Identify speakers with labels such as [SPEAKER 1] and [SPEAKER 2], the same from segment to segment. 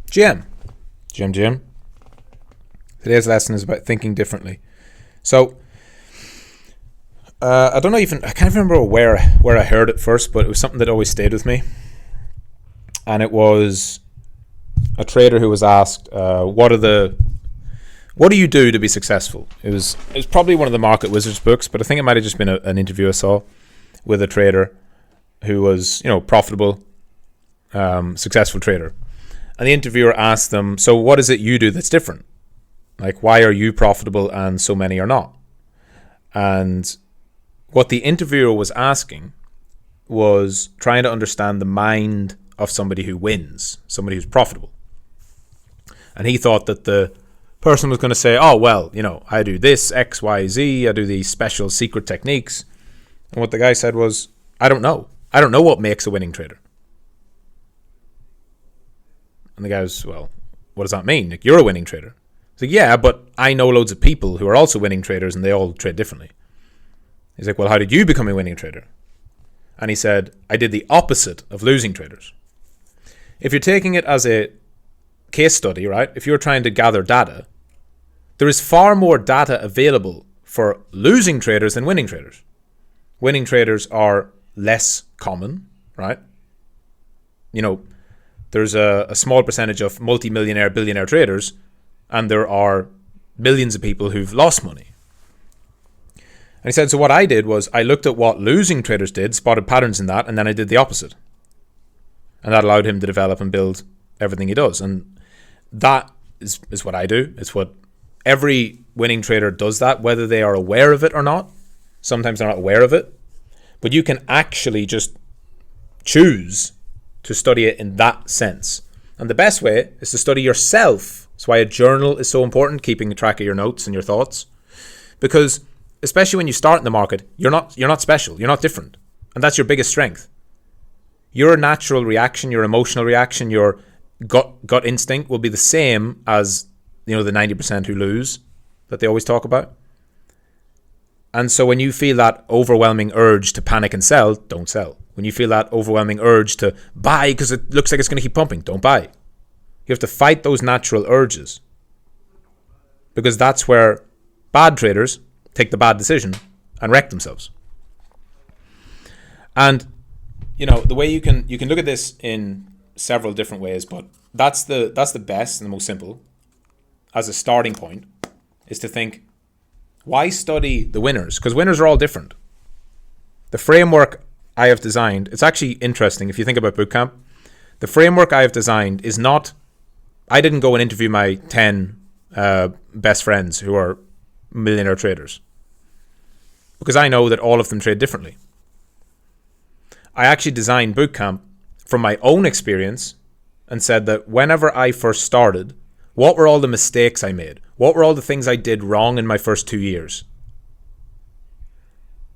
[SPEAKER 1] GM. GM. Today's lesson is about thinking differently. So, I can't remember where I heard it first, but it was something that always stayed with me. And it was a trader who was asked, what do you do to be successful? It was probably one of the Market Wizards books, but I think it might have just been an interview I saw with a trader who was, profitable, successful trader. And the interviewer asked them, so what is it you do that's different? Like, why are you profitable and so many are not? And what the interviewer was asking was trying to understand the mind of somebody who wins, somebody who's profitable. And he thought that the person was going to say, oh, well, I do this, X, Y, Z, I do these special secret techniques. And what the guy said was, I don't know. I don't know what makes a winning trader. And the guy was, well, what does that mean? Like, you're a winning trader. He's like, yeah, but I know loads of people who are also winning traders and they all trade differently. He's like, well, how did you become a winning trader? And he said, I did the opposite of losing traders. If you're taking it as a case study, right? If you're trying to gather data, there is far more data available for losing traders than winning traders. Winning traders are less common, right? There's a small percentage of multi-millionaire, billionaire traders, and there are millions of people who've lost money. And he said, so what I did was I looked at what losing traders did, spotted patterns in that, and then I did the opposite. And that allowed him to develop and build everything he does. And that is what I do. It's what every winning trader does, that, whether they are aware of it or not. Sometimes they're not aware of it. But you can actually just choose to study it in that sense. And the best way is to study yourself. That's why a journal is so important, keeping track of your notes and your thoughts. Because especially when you start in the market, you're not special, you're not different. And that's your biggest strength. Your natural reaction, your emotional reaction, your gut instinct will be the same as the 90% who lose that they always talk about. And so when you feel that overwhelming urge to panic and sell, don't sell. When you feel that overwhelming urge to buy because it looks like it's going to keep pumping, don't buy. You have to fight those natural urges. Because that's where bad traders take the bad decision and wreck themselves. And the way you can look at this in several different ways, but that's the best and the most simple as a starting point, is to think, why study the winners? Because winners are all different. The framework I have designed, it's actually interesting if you think about bootcamp. The framework I have designed is not, I didn't go and interview my 10 best friends who are millionaire traders, because I know that all of them trade differently. I actually designed bootcamp from my own experience and said that whenever I first started, what were all the mistakes I made? What were all the things I did wrong in my first 2 years?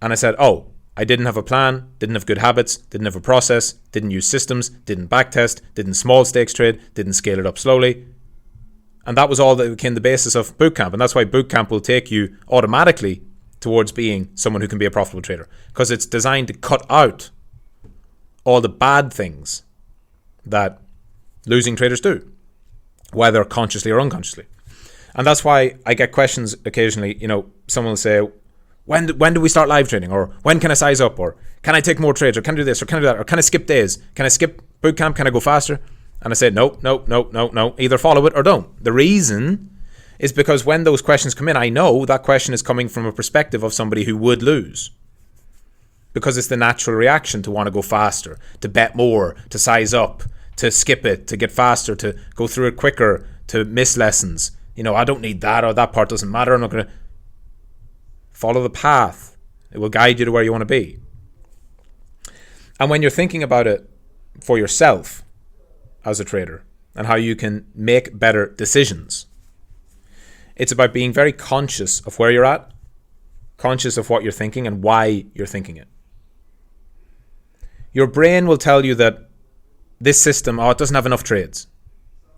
[SPEAKER 1] And I said, I didn't have a plan, didn't have good habits, didn't have a process, didn't use systems, didn't backtest, didn't small stakes trade, didn't scale it up slowly. And that was all that became the basis of bootcamp. And that's why bootcamp will take you automatically towards being someone who can be a profitable trader, because it's designed to cut out all the bad things that losing traders do, whether consciously or unconsciously. And that's why I get questions occasionally. Someone will say, when do we start live trading? Or when can I size up? Or can I take more trades? Or can I do this? Or can I do that? Or can I skip days? Can I skip bootcamp? Can I go faster? And I say, no. Either follow it or don't. The reason is because when those questions come in, I know that question is coming from a perspective of somebody who would lose. Because it's the natural reaction to want to go faster, to bet more, to size up, to skip it, to get faster, to go through it quicker, to miss lessons. I don't need that, or that part doesn't matter. I'm not going to follow the path. It will guide you to where you want to be. And when you're thinking about it for yourself as a trader and how you can make better decisions, it's about being very conscious of where you're at, conscious of what you're thinking and why you're thinking it. Your brain will tell you that this system, it doesn't have enough trades.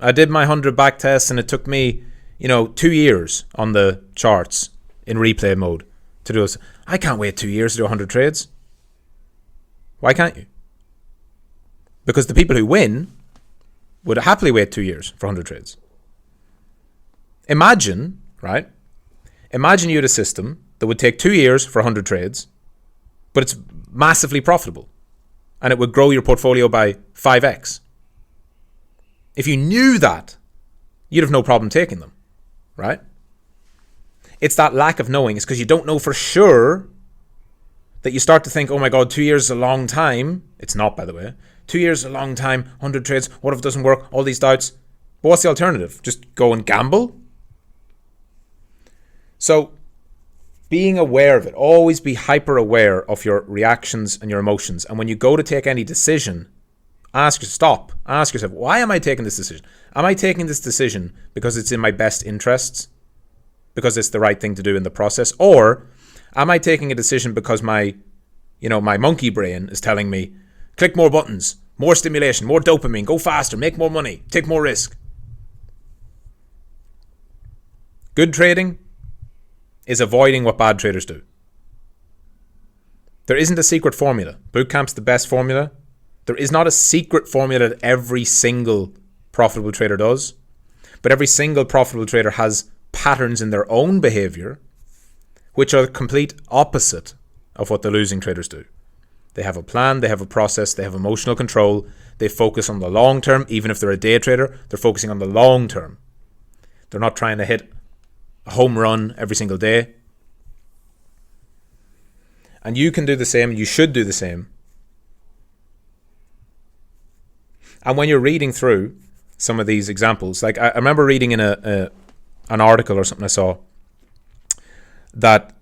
[SPEAKER 1] I did my 100 back tests and it took me, 2 years on the charts in replay mode to do this. I can't wait 2 years to do 100 trades. Why can't you? Because the people who win would happily wait 2 years for 100 trades. Imagine, right? Imagine you had a system that would take 2 years for 100 trades, but it's massively profitable, and it would grow your portfolio by 5x. If you knew that, you'd have no problem taking them, right? It's that lack of knowing. It's because you don't know for sure that you start to think, oh my God, 2 years is a long time. It's not, by the way. 2 years is a long time, 100 trades. What if it doesn't work? All these doubts. But what's the alternative? Just go and gamble? So being aware of it, always be hyper aware of your reactions and your emotions. And when you go to take any decision, ask yourself, why am I taking this decision? Am I taking this decision because it's in my best interests? Because it's the right thing to do in the process? Or am I taking a decision because my monkey brain is telling me, click more buttons, more stimulation, more dopamine, go faster, make more money, take more risk? Good trading is avoiding what bad traders do. There isn't a secret formula. Bootcamp's the best formula. There is not a secret formula that every single profitable trader does, but every single profitable trader has patterns in their own behavior which are the complete opposite of what the losing traders do. They have a plan, they have a process, they have emotional control, they focus on the long term. Even if they're a day trader, they're focusing on the long term. They're not trying to hit a home run every single day. And you can do the same, you should do the same. And when you're reading through some of these examples, like I remember reading in an article or something I saw that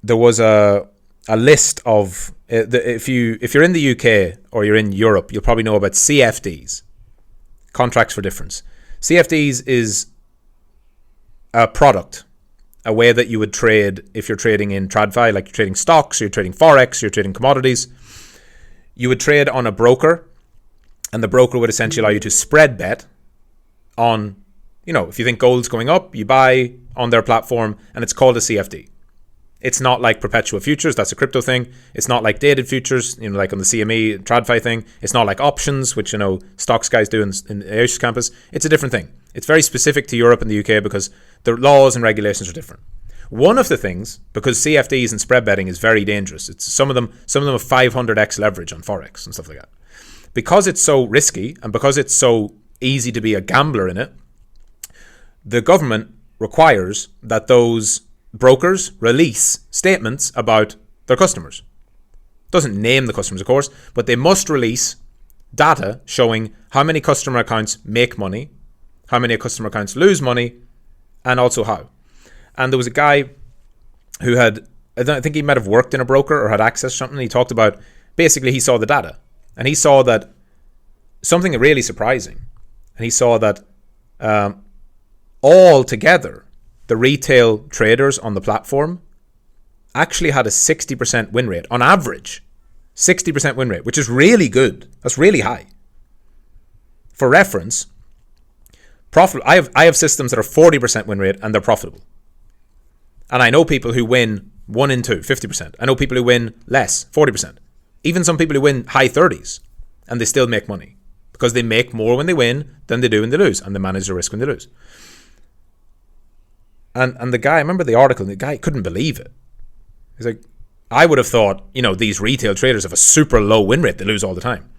[SPEAKER 1] there was a list of if you're in the UK or you're in Europe, you'll probably know about CFDs, contracts for difference. CFDs is a product, a way that you would trade if you're trading in TradFi, like you're trading stocks, you're trading Forex, you're trading commodities. You would trade on a broker, and the broker would essentially allow you to spread bet on, if you think gold's going up, you buy on their platform, and it's called a CFD. It's not like perpetual futures, that's a crypto thing. It's not like dated futures, like on the CME TradFi thing. It's not like options, which, stocks guys do in the Asia campus. It's a different thing. It's very specific to Europe and the UK because the laws and regulations are different. One of the things, because CFDs and spread betting is very dangerous, it's some of them have 500x leverage on Forex and stuff like that. Because it's so risky and because it's so easy to be a gambler in it, the government requires that those brokers release statements about their customers. Doesn't name the customers, of course, but they must release data showing how many customer accounts make money, how many customer accounts lose money, and also how. And there was a guy who I think he might have worked in a broker or had access to something. He talked about, basically he saw the data and he saw that something really surprising. And he saw that all together, the retail traders on the platform actually had a 60% win rate on average. 60% win rate, which is really good. That's really high. For reference, I have systems that are 40% win rate and they're profitable. And I know people who win 1 in 2, 50%. I know people who win less, 40%. Even some people who win high 30s and they still make money because they make more when they win than they do when they lose, and they manage the risk when they lose. And the guy, I remember the article, the guy couldn't believe it. He's like, I would have thought, these retail traders have a super low win rate. They lose all the time.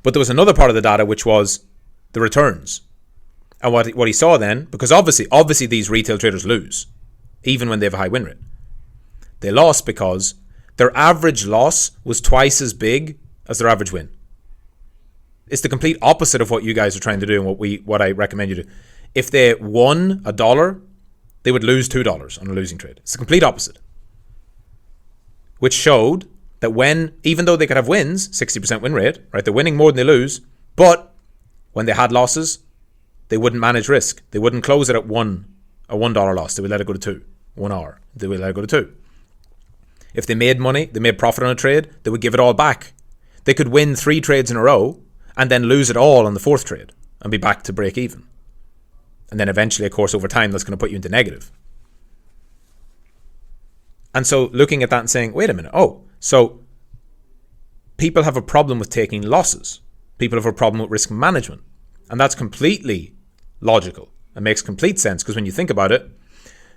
[SPEAKER 1] But there was another part of the data, which was the returns. And what he saw then, because obviously these retail traders lose, even when they have a high win rate. They lost because their average loss was twice as big as their average win. It's the complete opposite of what you guys are trying to do and what I recommend you do. If they won $1, they would lose $2 on a losing trade. It's the complete opposite. Which showed that even though they could have wins, 60% win rate, right? They're winning more than they lose, but when they had losses, they wouldn't manage risk. They wouldn't close it at a $1 loss. They would let it go to 2. 1 hour. They would let it go to 2. If they made money, they made profit on a trade, they would give it all back. They could win 3 trades in a row and then lose it all on the 4th trade and be back to break even. And then eventually, of course, over time, that's going to put you into negative. And so looking at that and saying, wait a minute, so people have a problem with taking losses. People have a problem with risk management. And that's completely logical. It makes complete sense because when you think about it,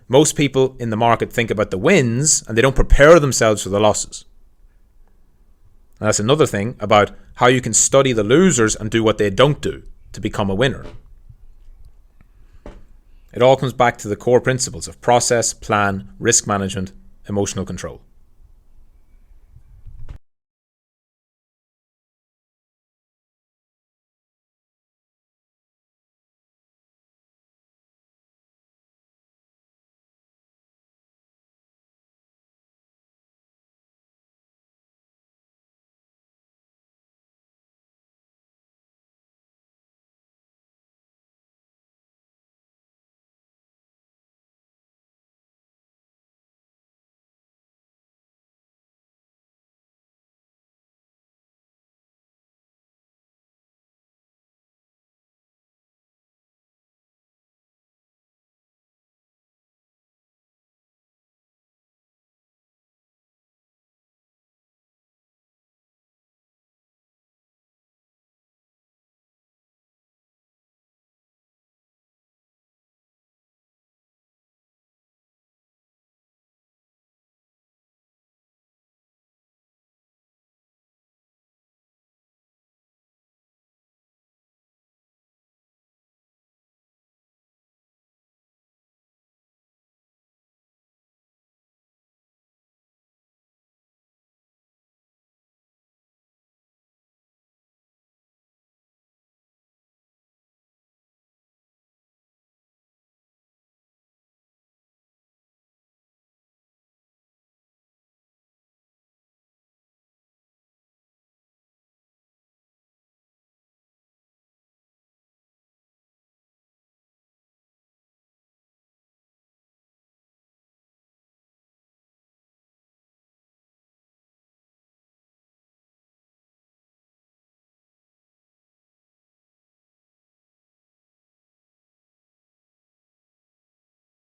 [SPEAKER 1] most people in the market think about the wins and they don't prepare themselves for the losses. And that's another thing about how you can study the losers and do what they don't do to become a winner. It all comes back to the core principles of process, plan, risk management, emotional control.